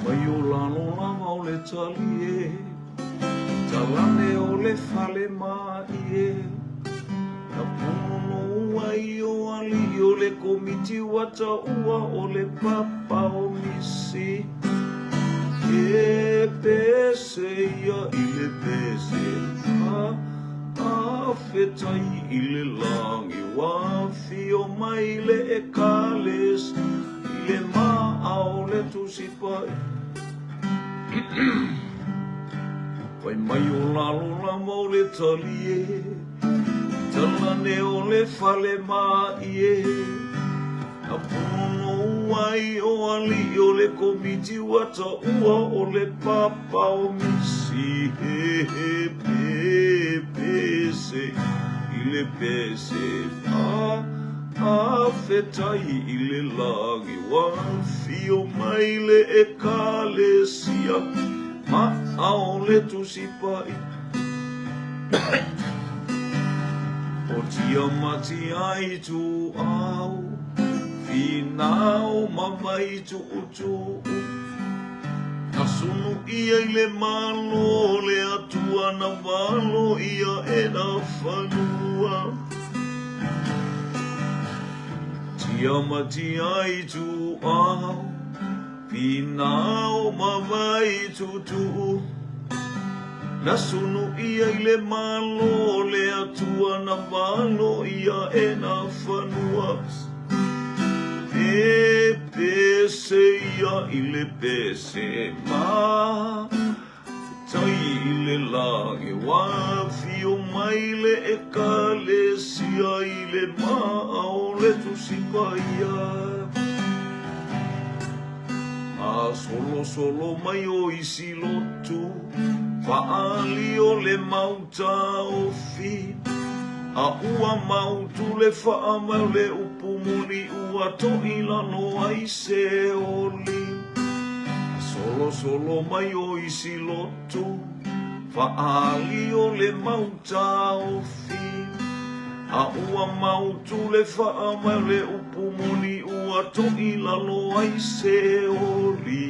mai o lalo lava o le tali e, talane o le fale mai e, na puno ai o ali o le komiti wata ua o le papa o misi, e pese ia i le pese a fetai i le langi wafi o mai le e kales i le maa o le tusipai Wai mai o lalo la mau le tali e talane o le fale mai e a puno ai o ali o le komiti wata ua o le papa o misi he pese i le pese a fetai i le langi wafi o mai le e kalesia ma ao le tusipai o tia mati ai tu au finao mamai tu utu nasunu ia i le malo le atua na walo ia e na whanua tia mati ai tu au finao mamai tu nasunu ia i le malo le atua na walo ia e na whanua e pese ia i le pese ma tai i le langi wafi o mai le e kalesia i le maa o le tusipaia a solo mai o isi lotu faali o le mauta o fi a ua mautu le faa mau le upumuni ua to'i lano ai se oli solo mai o isi lotu faali o le mauta o fi a ua mautu le faa mau le upumuni ua to'i lano ai se oli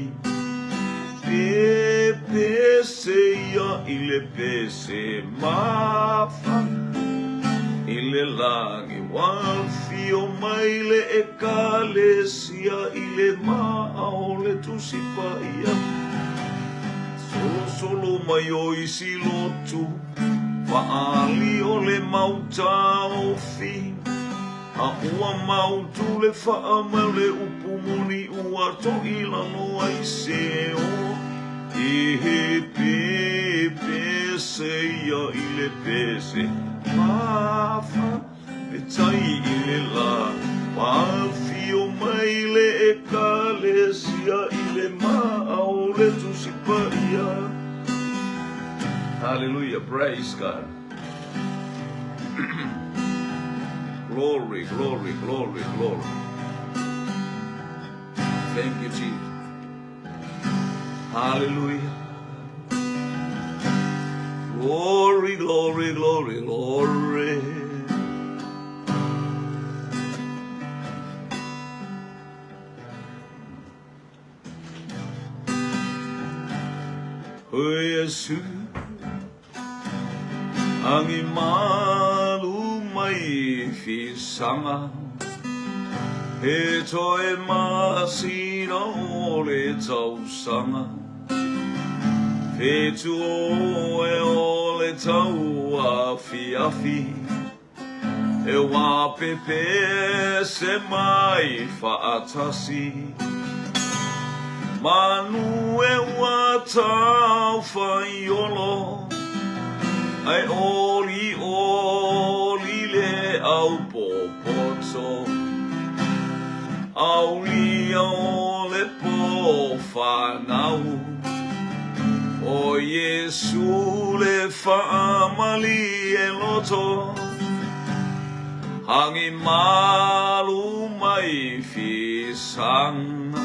pese ia i le pese mafa i le langi wafi o mai le e kalesia i le maa o le tusipaia solo mai o isi lotu faali o le mauta o fi a ua mautu le faa mau le upumuni ua to'i lano ai se o pese ia i le pese mafa e tai i le la wafi o mai le e kalesia i le maa o le tusipaia Hallelujah, praise God. Glory, glory, glory, glory. Thank you, Jesus. Hallelujah. Glory, glory, glory, glory. Oh, Yesu, angi malu mai fisanga. He toe masina o le tausanga. He tu o le tau afi. E wā pepe se mai whaatasi. Manu e wā tau whaiolo. Ai oli le au popoto. Auli o le po whanau. O Yesu le whaamali e loto. Hangi malu mai fisanga.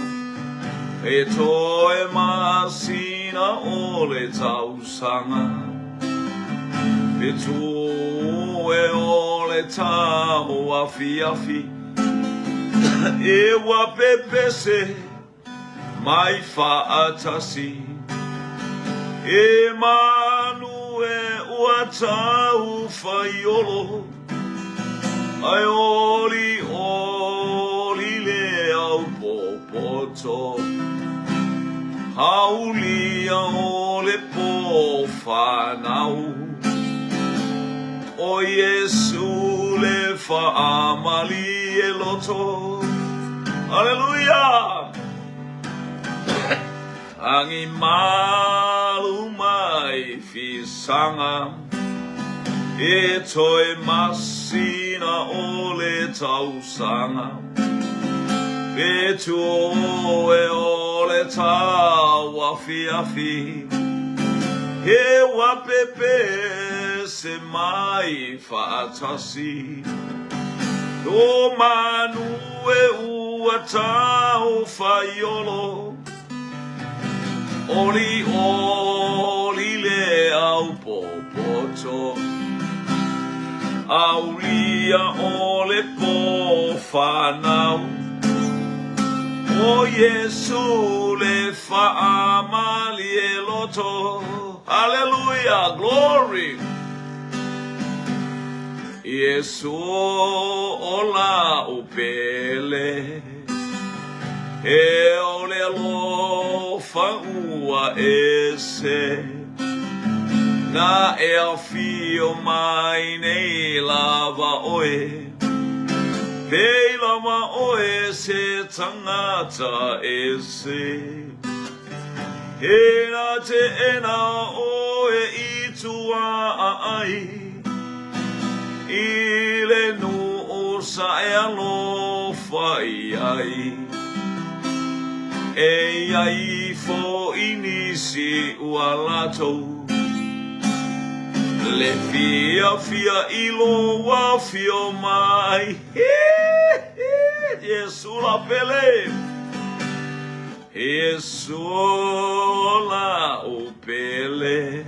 E toe masina o le tausanga. E tue o le tau afi. E wa pepe se mai whaatasi. E manu e ua tau whaiolo, ai oli le au popoto. Haulia o le po whanau, o Yesu le whaamali e loto. Hallelujah! Angi malu mai fisanga, e toi masina o le tausanga. Betu e o le tawa fiafi, he wa pepe se mai whaatasi. O manu e ua tau whaiolo, oli le au popoto. Aulia o le po whanau, o Yesu le whaamali e loto. Hallelujah, glory. Yesu ola upele, e ole alofa ua ese, na e afio mai nei lava oe. Peila ma oe se tangata ese, e na te ena oe itua ai, ile nu o sa e alofa ai, e ai fo inisi ua latou. Le fia ilo wa fio mai, Yesu la pele, Yesu la upele,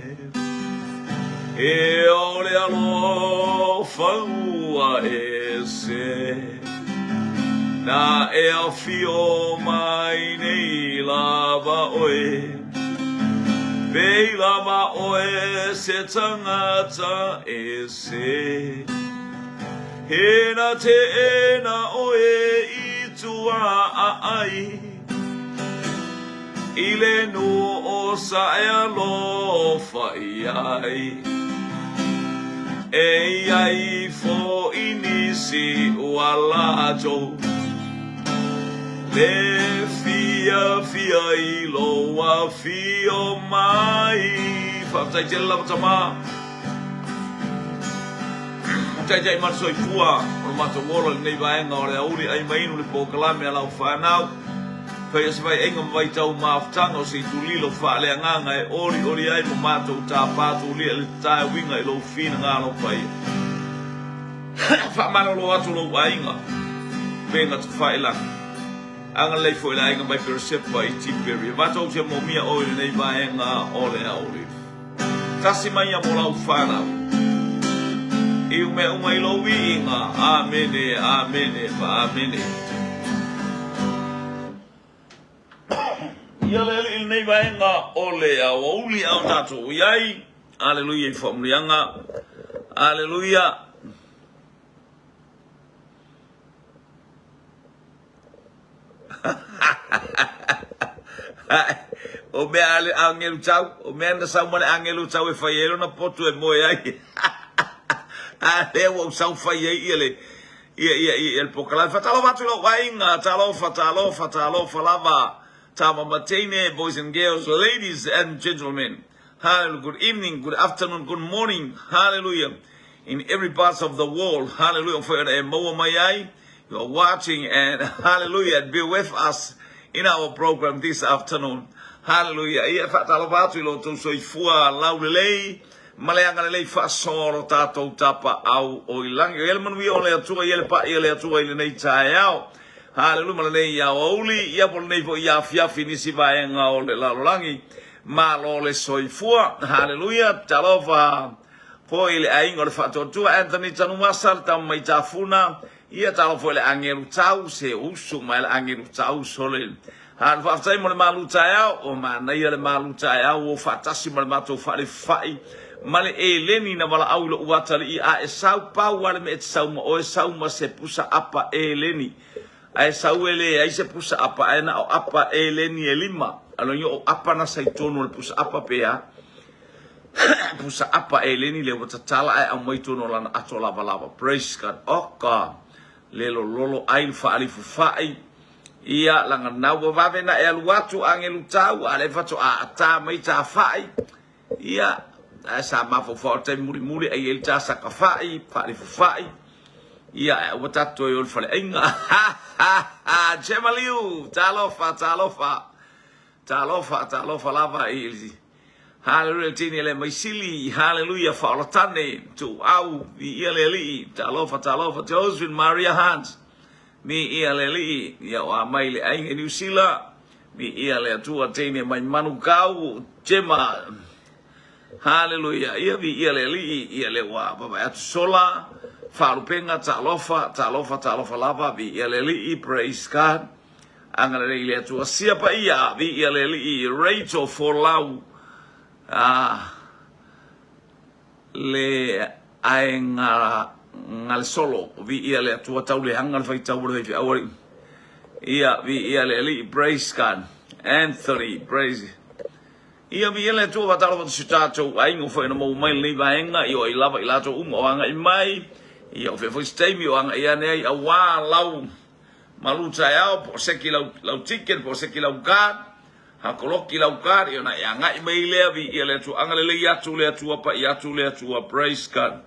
e ole alo faua ese, na e a fio mai nei lava oe. Beila ma oe se tangata ese, hena te ena oe itua ai, ile nu o sa e alofa ai, e ai fo inisi ua lato. Le fia ilo wa fio mai. Whaftai te lawa tama. Tai man soi fua. O mata wola nei vaenga o le auri ai mainu le pokalame alau whanau. Pai ase vai enga mawai tau maaftanga o se tulilo whaale anganga e ori ai mo matou tā pātou lia le tae winga i lo fina ngālo pai. Whamana lo atu lo wainga. Venga tu whaelanga. Anga lei foi la inga mai persepa I tiperi. Vatou te momia o le nei vaenga o le auri. Tasi mai a molau whanau. I ume umai lo winga. Amene, amene, pa amene. Ia le il nei vaenga o le au uli au tato iai. Aleluia I whamurianga. Aleluia. O me ale angelu tau, o me anda sau mane angelu tau e whaiero na potu e moe ai. A leo au sau whaiei ele. Ia el pokalai. Whatalo watu lo wainga, fatalo lava. Tama matene, boys and girls, ladies and gentlemen. Hallelujah. Good evening, good afternoon, good morning. Hallelujah. In every part of the world. Hallelujah. For the moa mai you are watching and hallelujah, be with us in our program this afternoon. Hallelujah. Ia whatalo watu ilo tau soifua laulelei, maleanga lelei whasoro tātou tapa au o ilangi. Ele manui o le atua, ele pa ele atua ile nei tae au. Hallelujah, malanei ia ouli, ia pole nei po ia fiafi nisi vaenga o le lalolangi, malo le soifua. Hallelujah, talofa po ile aingo le whatotua, Anthony Tanumasa, tam mai tafuna, Ia talo foi le angelu tau se usu mai le angelu tau sole. Han fa sai mo le malu tau o mana ia le malu tau o fatasi mo le mato fale fai. Male e leni na wala au lo watali a e sau pau wale me e sau ma o e sau ma se pusa apa e leni. A e sau ele a se pusa apa e na o apa e leni e lima. Alo yo apa na sai tono le pusa apa pea. Pusa apa e leni le wata tala e au mai tono lana ato lava lava. Praise God. Oka. Lelo lolo ail fa alifu fai. Ia langa nawa vave na e aluatu angelu tau. Ale fato a ata mai ta fai. Ia. Sa mafo forte muri ai el ta sa kafai fali fai ia wata to yol fale inga Jemaliu talofa lava ilzi hallelujah tini le maisili hallelujah fa latane tu au vi ileli talofa Josephine Maria Hans mi ileli ya wa maile ai New Zealand mi ile tu atene mai manukau Jema. Hallelujah. Ia vi ia le wa baba atu sola farupenga talofa lava vi ia le praise God. Angala le ile atu siapa ia vi ia le Rachel for lau le ainga ngal solo vi ia le atu tau le hangal fai tau le fi awari. Ia vi ia le praise God. Anthony praise ia mi ele tu vatalo vat sitato ai ngo foi no mo mai le vaenga io I lava ilato anga I mai io fe foi stay anga ia nei a wa lau maluta ia po se kilo lau chicken po se kilo gat ha koloki lau gat io na anga I mai le vi ele tu anga le ia tu le tu apa ia tu le tu praise God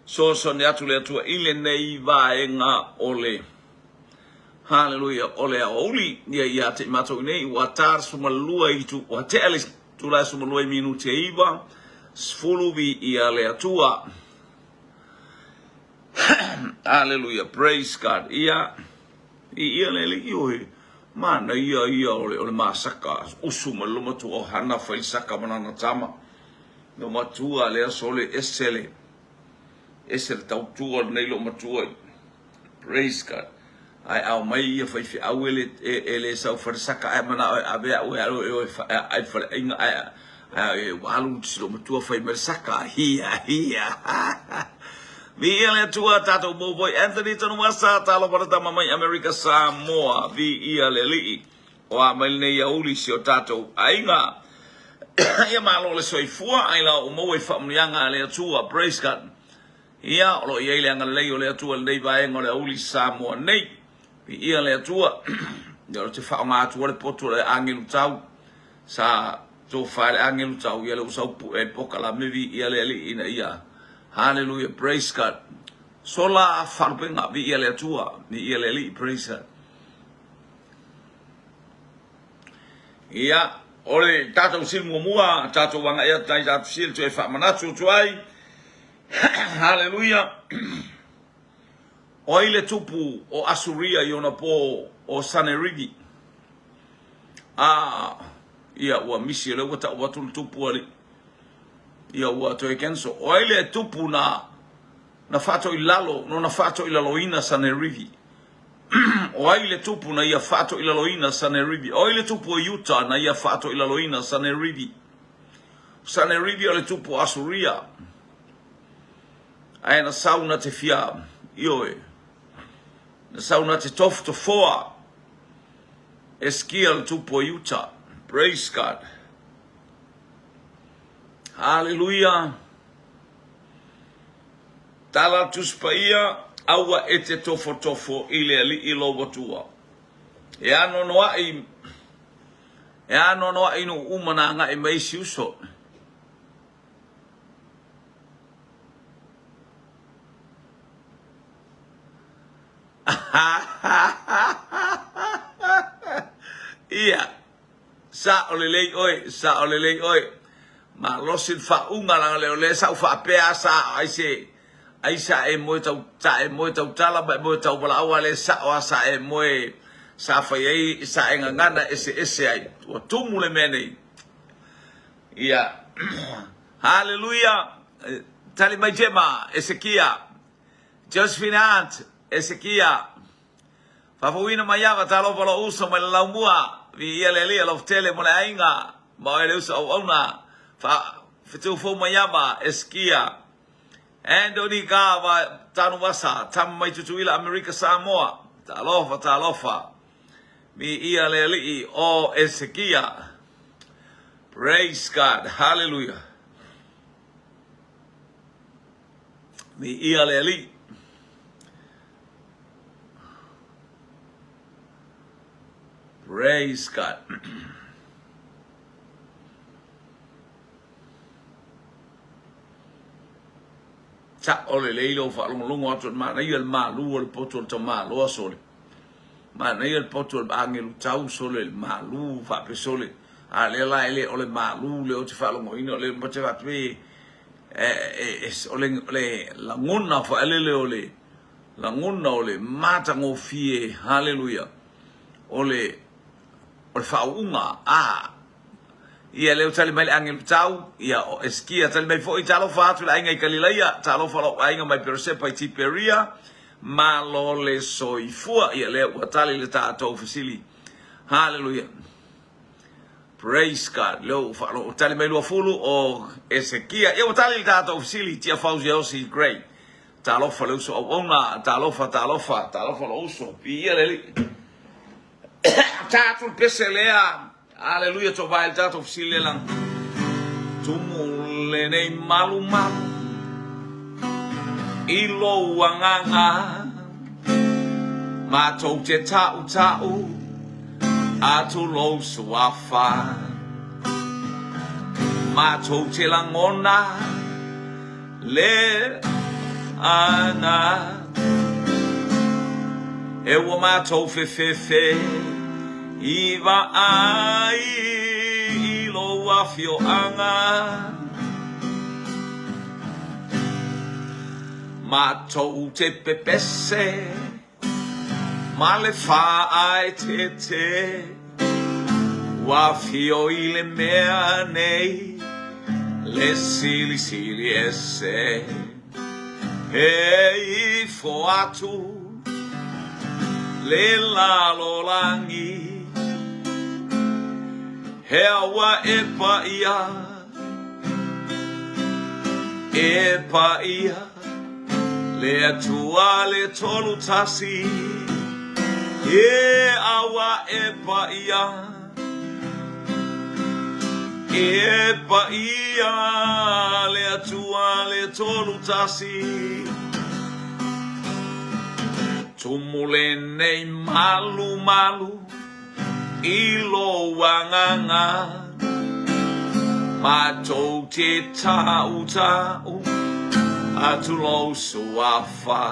so ne atu le tu ile nei vaenga ole. Hallelujah. Ole a oli ia te mato nei watar sumalua itu wa te alis tula sumalua minute iba sfulu vi ia le atua. Hallelujah. Praise God. Ia le ioe mana ia ole masaka usuma matu o hana fai saka manana tama no matua le sole esele tau tua nei lo matua. Praise God. Ai au mai ia fai fi au ele sau farsaka ai mana ave au ai fa inga ai walu silo matua fai mersaka hia vi ele tua tato boy Anthony tonu masa talo para tama mai America Samoa vi ele li o mai nei uli sio tato ainga ia malo le soifua ai la o mo e fa mlianga le tua praise God ia lo ia ile anga le ole tua nei vai ngole uli Samoa nei ia le atua ia te fa nga atua le poto le angelu tau sa to fa le angelu tau ia le usau pu e poka la mevi ia le ina ia hallelujah praise God sola farpenga vi ia le atua ni ia le praise God ia ole tato sil mua tato wanga ia tai tato sil to e fa manatu tuai hallelujah. O ile tupu o Asuria yona po o Sanerigi. Ia ua misi le wata watu tupu ali. Ia ua to ekenso. O ile tupu na fato ilalo, no na fato ilaloina Sanerigi. O ile tupu na ia fato ilaloina Sanerigi. O ile tupu o Utah na ia fato ilaloina Sanerigi. Sanerigi o le tupu o Asuria. Aina sauna te fia. Ioe. Na sauna te tofu to foa. Eskiel tupo Utah. Praise God. Hallelujah. Tala tuspaia awa ete tofo ile ali ilo watua. E ano noa inu umana nga imeisi uso. Ia sa olelei oi ma losin fa unga la le sa fa pea sa ai sa e mo tau tala ba mo tau bala wale sa o sa e mo sa fa ai sa ngana ese ai o tumu le mene ia hallelujah tali mai jema Ezekia Josephine Aunt, Ezekia. Fafuina mayava talo palo uso malamua. Vi eleli alof tele mona ainga. Ma ele uso ona. Fa fitu fo mayama Eskia. Andoni ka va tanu wasa. Tam mai tutuila America Samoa. Talofa. Mi eleli o Ezekia. Praise God. Hallelujah. Mi eleli. Praise God. Cha ole leilo fa longo ato ma na il malu o poto to malo sole. Ma na il poto angelu tau sole il malu fa pe sole. Ale la ele ole malu le o te fa longo ino le pote va pe ole la ngona fa ele ole. La ngona ole mata ngo fie. Hallelujah. Ole faunga ia leo tali mai angel tau ia Eskia tali mai foi talo fatu la inga Galilea talo falo ainga mai persepa i tiperia ma lo le soifua ia leo tali le tato ofisili. Hallelujah. Praise God. Leo falo tali mai lo fulu o Eskia ia tali le tato ofisili tia fauzi osi great talo falo so ona talo falo uso ia le Tato peselea, aleluia, to vai tato fisilelang. Tumule nei malu, ilo wanganga, matou te tau, atu lo suafa, matou te langona, le ana. Ewa matou fe iva ai ilo wafio anga matou te pepese male fa ai te wafio ile mea nei le sili ese hei foatu le la lolangi hewa epa ia le atua le tolu tasi awa epa ia le atua le tolu tasi tumule nei malu ilo wanganga matou te tau atu lo suafa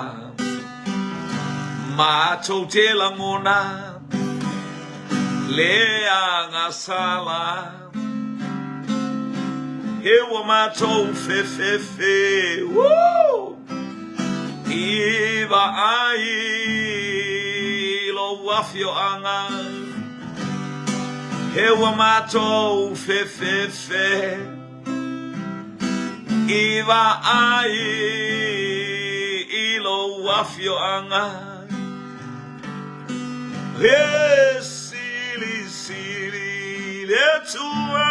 matou te langona le anga sala hewa matou fe woo iva ai lo wafio anga hewa matou fe iva ai ilo wafio anga sili le tua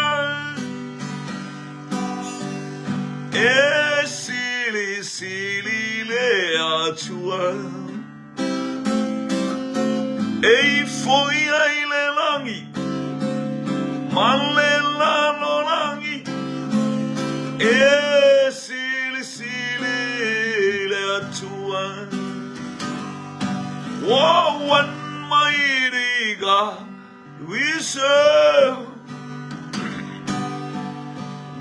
sili le atua foi ai le langi malela no langi sili le atua oh one mighty God we serve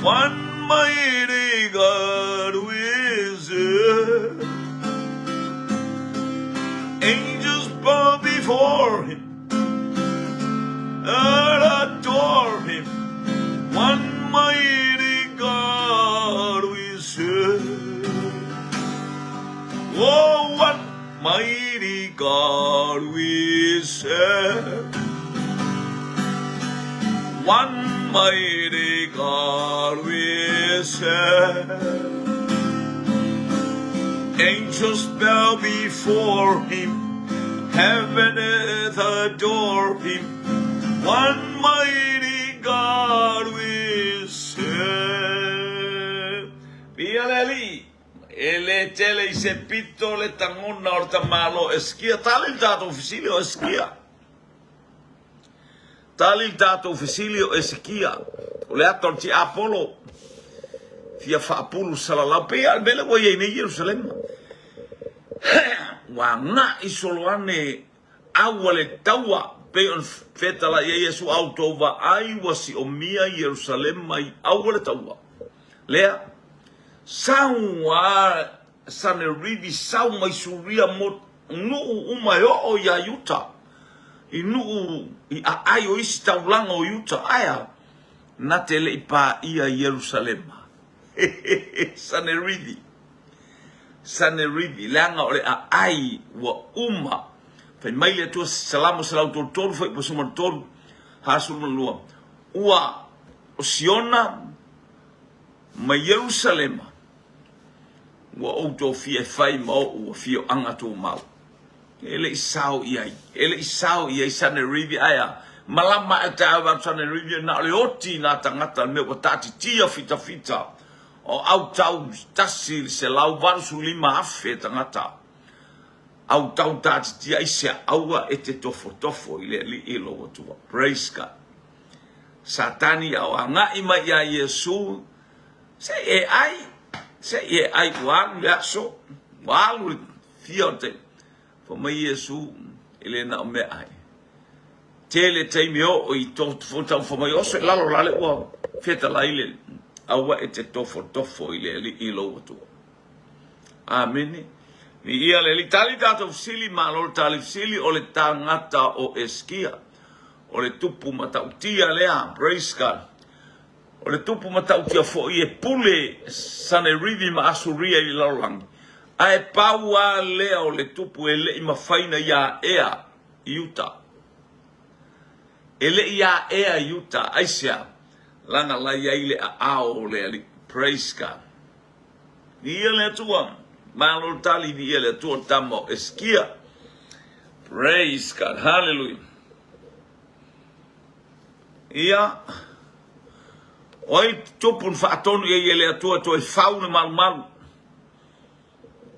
one mighty God we serve angels bow before him and adore him. One mighty God we serve. Oh, what mighty God we serve. One mighty God we serve. Angels bow before him, heaven and earth adore him. One mighty God we serve. Bialeli, ele tele se pito le tangona orta malo eskia talil tato oficilio eskia. Talil tato oficilio eskia. Ole atorti Apollo. Fia faapulu salalau pe albele wo ye ni Jerusalem. Wa nga isoloane awale tawa pe on fetala ye Yesu autova ai wasi omia Jerusalem mai awale tawa. Lea sawa sane rivi saw mai suria mot nu umayo o ya yuta. Inu I ayo isi taulang o yuta aya na tele ipa ia Jerusalem. Sanerivi langa ole ai wa umma fa maile tu salamu salau tol fa posuma tol hasul lua ua osiona ma Jerusalem wa auto fie fai mo u fio anga tu mau ele isau ia sanerivi aya malama ata wa sanerivi na le oti na tangata me ko tati tia fita o au tau tasir se lau varsu lima afe tangata. Au tau tati tia isia aua ete tofo ile li ilo watua. Praise God. Satani au anga ima ya Yesu. Se e ai wang yaso. Walu fiote. Foma Yesu ile na ome ai. Tele teimio o I tofo foma yose lalo lale wa. Feta la ile. Awa ete tofo ile li ilo watu. Amen. Ni ia le li tali tato fsili malol tali fsili o le tangata o eskia. O le tupu matautia lea. Praise God. O le tupu matautia fo I e pule sane rivi ma asuria I laulangi. Ae paua lea o le tupu ele I mafaina ya ea Utah. Ele ya ea Utah. Aisia. Lana la yaile a ao le ali. Praise God. Ni ele tua. Malol tali ni ele tua tamo eskia. Praise God. Hallelujah. Ia. Oi tupun faatonu ye ele tua to e fauna malu.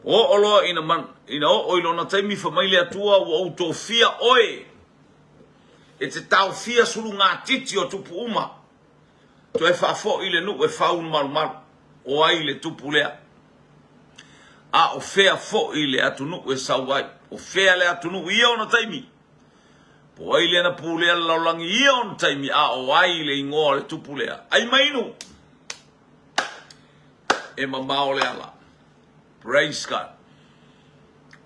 O olo ina man ina o ilo na taimi família tua o autofia oi. Ete tau fia sulu ngā titi o tupu uma. To e fafo ile nu e faun mal o ai le tupu lea. A o fea fo ile atu nu e sawai. O fea le atu nu ia ona taimi. Po ai le na pulea laulangi ia ona taimi. A o ai le ingoa le tupu lea. Ai mainu. E mamao le ala. Praise God.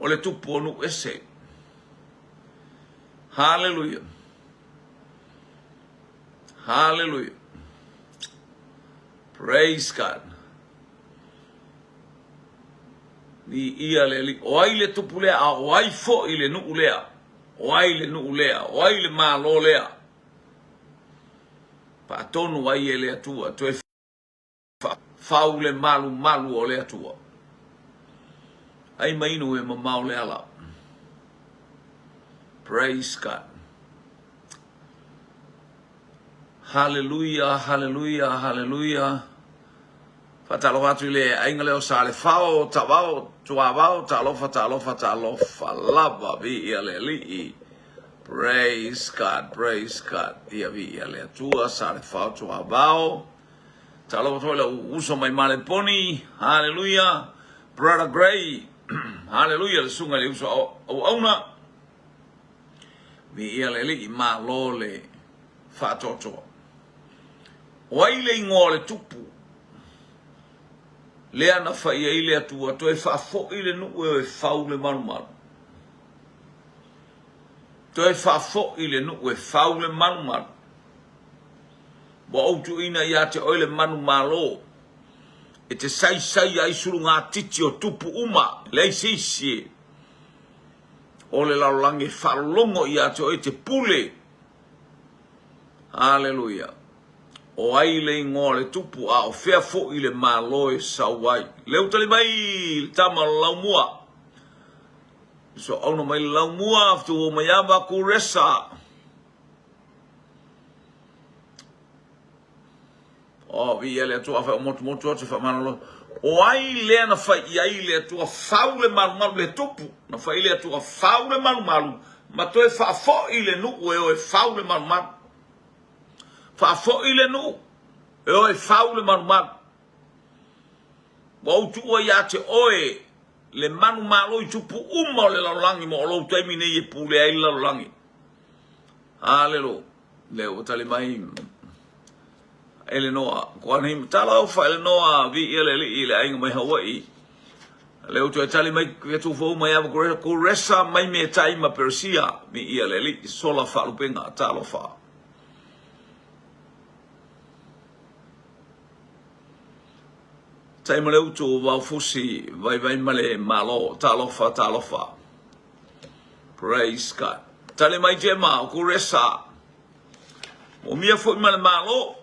O le tupu onu ese. Hallelujah. Hallelujah. Praise God. Ni ia le li. O ai le tupu lea. A o ai fo ile nu lea. O ai le nu lea. O ai le malo lea. Pa tonu ai ele atua. To e fau le malu o le atua. Ai mainu e mamau le ala. Praise God. Hallelujah, hallelujah, hallelujah. Fatalo atu le ainga leo sa le fao, tawao, tuawao, talofa, lava vi ia le li. Praise God, praise God. Ia vi ia le atua sa le fao, tuawao. Talofa le uso mai male poni. Hallelujah. Brother Gray. Hallelujah, le sunga le uso au auna. Vi ia le li ma lo le fatoto. Waile ingole tupu. Lea na fai ile atua to e fafo ile nu e fau le manumalu. To e fafo ile nu e fau le manumalu. Bo autu ina ia te oile manumalo. E te sai ai suru ngā titi o tupu uma. Lei sisi. O le laulangi whalongo ia te o te pule. Hallelujah. o ai le ingoa le tupu a o fea fo i le malo e sauai. Leu tali mai tama laumua. So ono mai laumua aftu o mayaba ku resa. O vi ele atua fa motu atu fa manalo. O ai le na fa i ai le atua fau le malu le tupu. Na fa i le atua fau le malu. Ma toe fa fo i le nu e o e fau le malu. Fa fo i le nu e o e fau le malu. Wa utu o ia te oe le manu malo i tupu uma o le lalangi mo o lo taimi nei e pule ai lalangi. Alelo. Leo tali mai Eleanor, kwan him tala o fa Eleanor vi ile ainga mai Hawaii. Leo tu tali mai tu fo mai ava ko resa mai me tai ma Persia mi ile sola fa lupenga talo fa. Tai male utu va fusi vai male malo talo fa. Praise God. Tali mai jema ko resa. O mia fo male malo.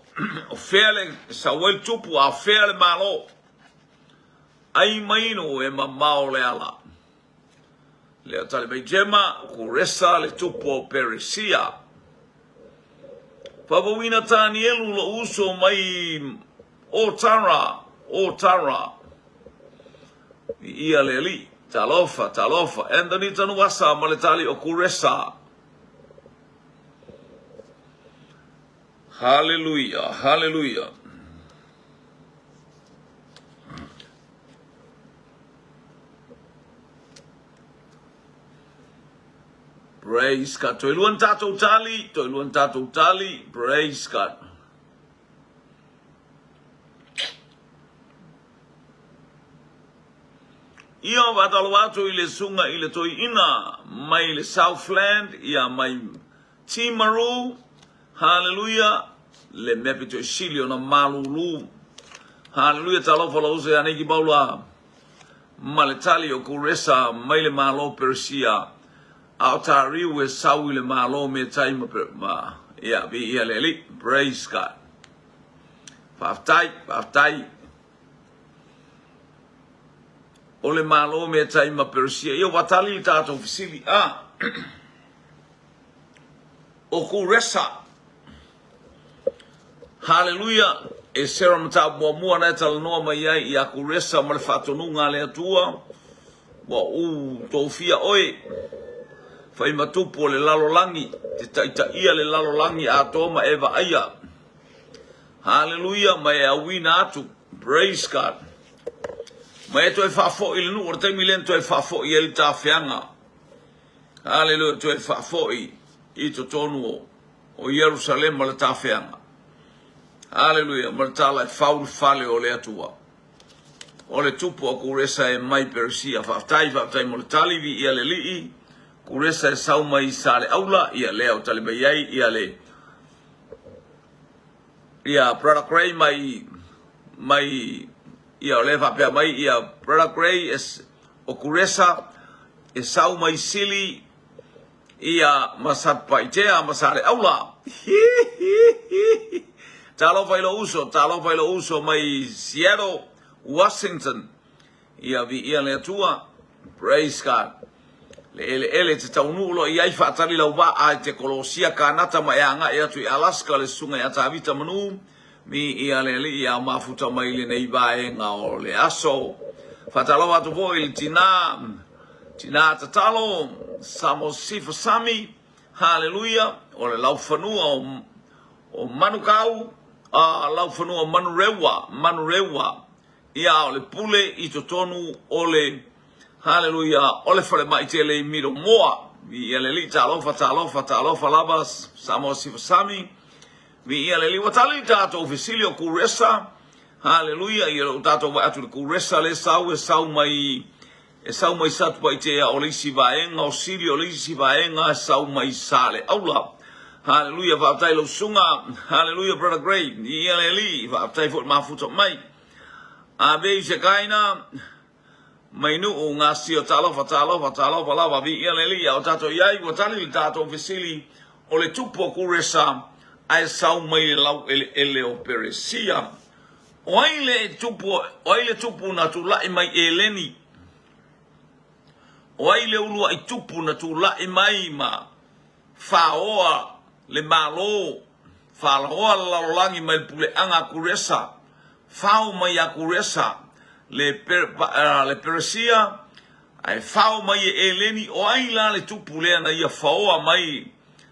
O fele sa wel tupu a fele malo ai maino e mamao le ala le tale mai jema ku resa le tupu Persia Pavowina Tanielu lo uso mai o tara ia leli talofa endani tanu wasa maletali o ku resa. Hallelujah, hallelujah. Praise God. Toi luan tatou tali. Praise God. Ia watalo atu ile sunga ile toi ina mai le Southland ia mai Timaru. Hallelujah. Le mepito shilio na malulu. Hallelujah. Talofa la use anegi baula. Maletali o kuresa maile malo Persia. Autari we sawi le malo me taima ma. Ya bi ia leli. Praise God. Faftai. Ole malo me taima Persia. Yo watali tato fisili. O kuresa. Hallelujah. E sera mata mua na tala noa mai ai I aku resa ma le whatonunga le atua. Wa tofia oi. Whai matupu o le lalolangi. Te taita ia le lalolangi a toma eva aia. Hallelujah. Ma e awina atu. Praise God. Ma e toi whafo I le nu. Ora taimi len toi whafo I ele ta whianga. Hallelujah. Toi whafo I to tonu o Jerusalem ma le ta whianga. Hallelujah. Martala faul fale o le atua. O le tupu o kuresa e mai Persia. Faftai moltali vi ia le lii. Kuresa e sau mai sale aula. Ia leo talibai ai. Ia le. Ia Brother Gray mai. Ia le fapea mai. Ia Brother Gray o kuresa e sau mai sili. Ia masat paitea masale aula. Talo vai lo uso mai Seattle, Washington. Ia vi ia le atua. Praise God. Le te taunulo I ai whaatari lau wa ai te kolosia kanata mai anga e atu I Alaska le sunga I atavita manu. Mi ia le li ia mafuta mai le nei vae nga o le aso. Whatalo atu vo il tina tatalo. Samosifa sami. Hallelujah. O le lau whanua o manukau. Lau whanua manurewa. Ia o le pule I totonu o le hallelujah o le whare mai te le miro moa. Ia le li talofa labas samo sifasami. Ia le li watali tato ofisilio kuresa. Hallelujah. Ia le tato wa atu le kuresa le sau mai satu pai te o le isi vaenga o siri o le isi vaenga sau mai sale. Aula. Hallelujah, whaatai lo sunga. Hallelujah, Brother Gray. Ia le li, whaatai fot mafuta mai. Abe se kaina. Mai nu o ngā sio talofa lava vi ia le li. O tato iai, o tali li tato fesili. O le tupo kuresa. ai sau mai lau ele o Peresia. Oile tupu na tu lai mai eleni. Oile ulua i tupu na tu lai mai ma faoa le malo. Faoa lalolangi mai pule anga kuresa. Fau mai a kuresa le Peresia. Ai fau mai eleni oila le tupu lea na ia faoa mai.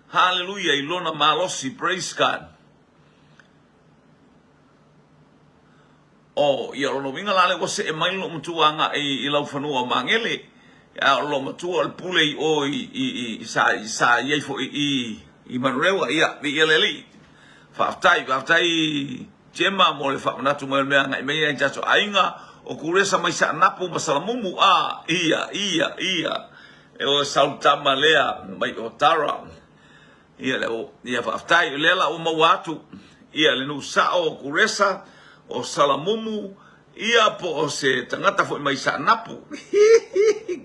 Hallelujah, ilona malosi, praise God. Oh, ia lo winga lale wase e mai lo mtuanga i lau fanua mangele. Ya lo mtua al pule o i sa ye fo i Manuel ia vi eleli. Faftai jema mo le fa na tu mai ngai mai ai jaso ainga o kuresa mai sa napu masalamumu ia. E o sautama lea mai o tara. Ia le faftai lela o mawatu. Ia le nu sao kuresa o salamumu ia po o se tangata foi mai sa napu.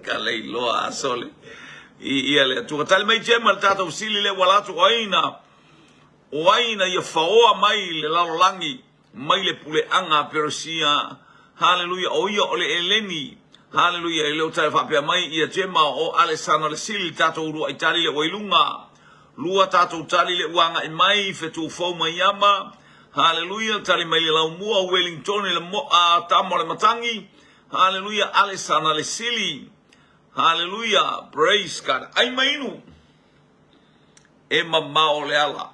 Kalei loa asole. Ia le tu tal mai jema tata usili le walatu oaina ia faoa mai le lalolangi mai le pule anga Peresia. Hallelujah o ia o le eleni. Hallelujah le utai fapea mai ia jema o Alessandro le sili tata uru itali le wailunga. Lua tata utali le uanga i mai fetu fau mai ama. Hallelujah, tali mai lau mua Wellington le tamo le matangi. Hallelujah, Alessandra le sili. Hallelujah, praise God. Ai mainu. E mamao le ala.